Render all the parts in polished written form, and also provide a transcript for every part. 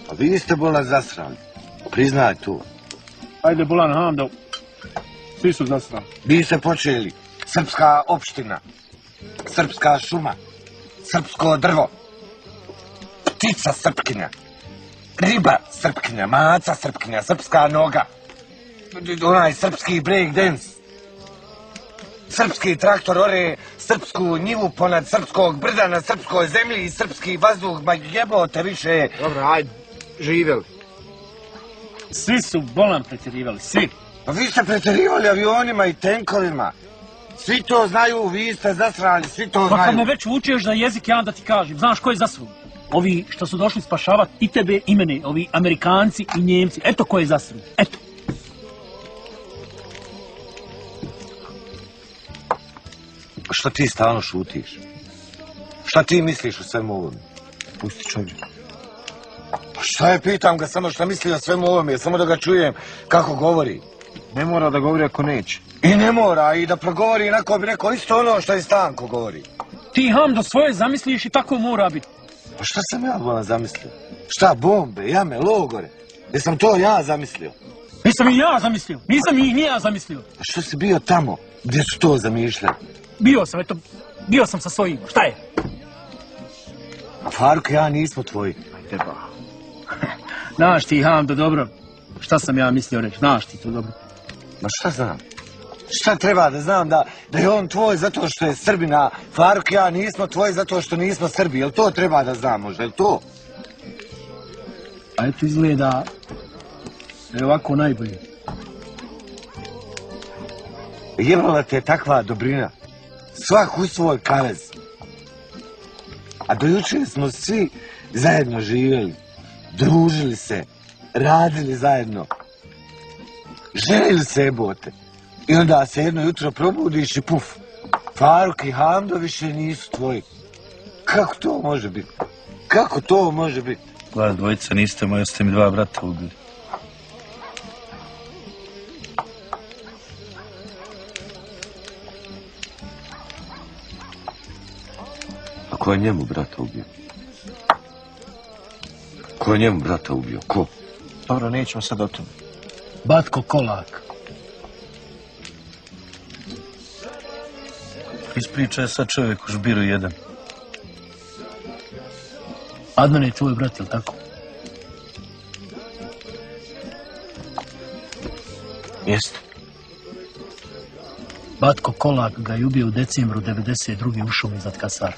A vi ste Bolan zasrali. Priznaj to. Ajde, Bolan, Hando. Svi su zasrali. Vi ste počeli. Srpska opština. Srpska šuma. Srpsko drvo. Ptica srpkinja. Riba srpkinja. Maca srpkinja. Srpska noga. Onaj srpski break dance. Srpski traktor ore srpsku njivu ponad srpskog brda na srpskoj zemlji i srpski vazduh, ma jebote više. Dobro, ajde, živjeli. Svi su Bolan pretjerivali, svi. Pa vi ste pretjerivali avionima i tenkovima. Svi to znaju, vi ste zasrali, svi to znaju. Pa kad me već učeš za jezik, ja da ti kažem, znaš ko je zasru? Ovi što su došli spašavati i tebe i mene, ovi Amerikanci i Njemci, eto ko je zasru, eto. Šta ti stalno šutiš? Šta ti misliš o svemu ovome? Pusti čovjek. Pa šta je, pitam ga samo šta misli o svemu ovome, samo da ga čujem kako govori. Ne mora da govori ako neće. I ne mora, i da progovori inako bi rekao isto ono što i Stanko govori. Ti Hamdo svoje zamisliš i tako mora biti. Pa šta sam ja Bolan zamislio? Šta, bombe, jame, logore? Jesam to ja zamislio? Nisam i ja zamislio, nisam i ja zamislio. A što si bio tamo gdje su to zamišljali? Bio sam sa svojim, šta je? A Faruk i ja nismo tvoji. Ajde ba. Znaš ti Hamdo dobro, šta sam ja mislio reći, znaš ti to dobro. Ma šta znam? Šta treba da znam da je on tvoj zato što je Srbina, Faruk i ja nismo tvoji zato što nismo Srbi, jel to treba da znam možda, jel to? A eto izgleda da je ovako najbolje. Jebala te takva dobrina, svak u svoj kavez. A do jučer smo svi zajedno živjeli, družili se, radili zajedno, željeli se jebote. I onda se jedno jutro probudiš i puf, Faruk i Hamdo više nisu tvoji. Kako to može biti? Kako to može biti? Vas dvojica niste moji, ste mi dva brata ubili. A ko je njemu brata ubio? Ko je njemu brata ubio? Ko? Dobro, nećemo sad o tome. Batko Kolak. Ispriča je sad čovjek u žbiru jedan. Adnan je tvoj brat, jel tako? Jeste. Batko Kolak ga je ubio u decembru 92. u šumi iznad Kasara.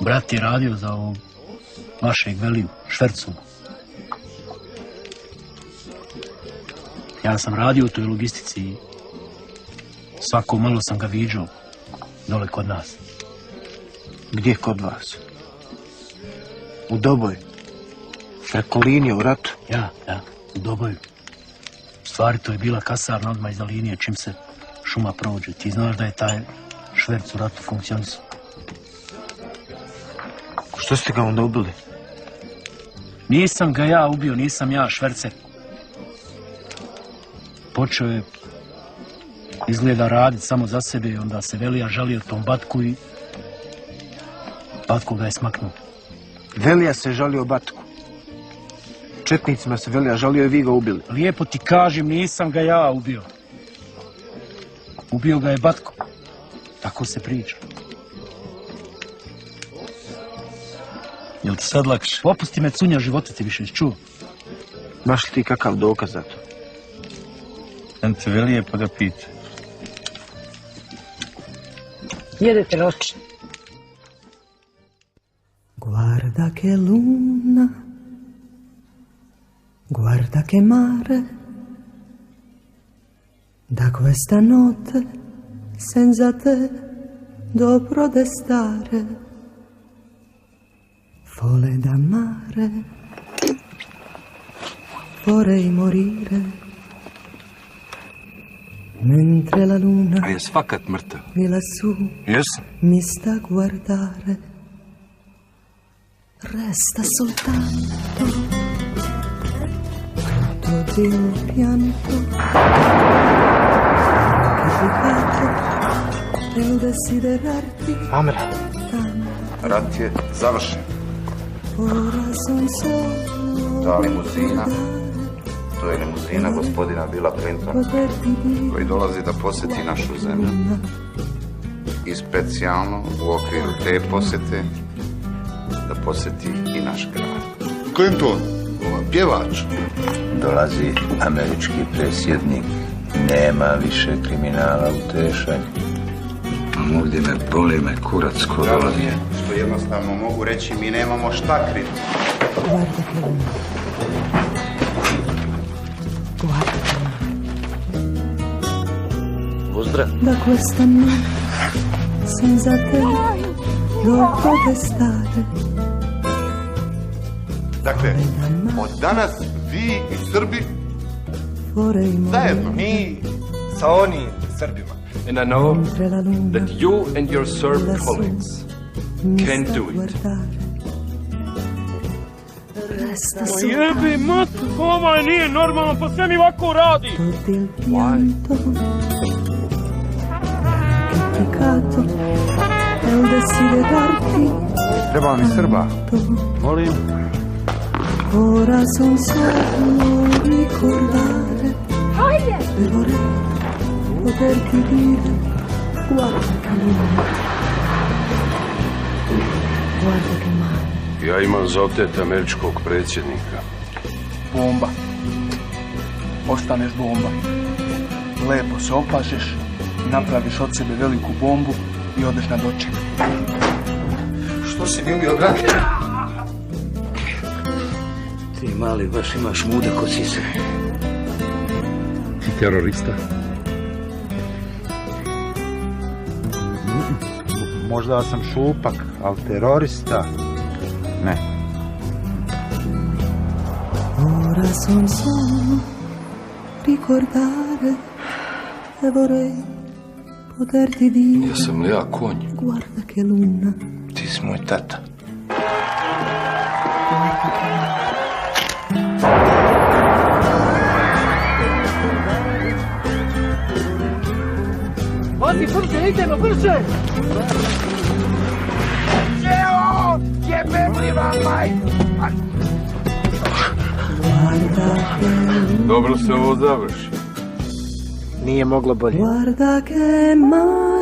Brat je radio za ovog vašeg veliju, Švercu. Ja sam radio u toj logistici i svako malo sam ga viđao dole kod nas. Gdje kod vas? U Doboju. Preko linije u ratu. Ja, u Doboju. U stvari to je bila kasarna odmah iza linije čim se šuma prođe. Ti znaš da je taj Šverc u ratu funkcionisao. Što ste ga onda ubili? Nisam ga ja ubio, nisam ja Švercer. Počeo je izgleda raditi samo za sebe i onda se Velija žalio tom Batku i Batku ga je smaknuo. Velija se žalio Batku. Četnicima se Velija žalio i vi ga ubili. Lijepo ti kažem, nisam ga ja ubio. Ubio ga je Batko. Tako se priča. Jel ti sad lakše? Opusti me, cunja, života ti više čuo. Imaš li ti kakav dokaz za to? Jan te velije pa ga pita. Jedete roči. Guarda che luna, guarda che mare, da questa notte senza te dovrò destare, folle d'amare, vorrei morire, mentre la luna A jes fakat mrtav? di lassù Jesam. mi sta a guardare. Resta soltanto frutto di un pianto che ricato el desiderarti Amra, tanto, Rat je završen. ora son solo Ta limuzina, to je limuzina gospodina Billa Clintona, poterti dire koji dolazi da posjeti našu zemlju. I specijalno u okviru te posjete da posjeti i naš grad. Clinton, pjevač. Dolazi američki predsjednik, nema više kriminala u tešanju. Ovdje me boli me kurac ko dolazi. Što jednostavno mogu reći, mi nemamo šta kriti. guarda che luna, guarda che luna. Pozdrav. Da questa notte senza te non potrei stare. Dakle, od danas vi i Srbi Vorrei zajedno. mi sa onim Srbima. And I know mentre la luna that you and your Serb lassù colleagues mi can sta do a it. guardare. Resta Jebi mat, ovaj nije normalno, pa sve mi ovako radi. soltanto il pianto. Che peccato è il desiderarti Treba mi Srba. Molim. ora son solo ricordare e vorrei poterti dire guarda che luna, guarda che mare. Ja imam za otete američkog predsjednika. Bomba. Ostaneš bomba. Lepo se opažeš, napraviš od sebe veliku bombu i odeš na doček. Što si mi ubio, brate? Ti mali baš imaš muda ko sise. Ti terorista? Možda sam šupak, ali terorista ne. Ora son solo ricordare e vorrei poterti dire Jesam li ja konj? guarda che luna, Ti si moj tata. guarda che luna. Vozi, brže, idemo, brže! Guarda che luna, Dobro se ovo završi. Nije moglo bolje. guarda che mare.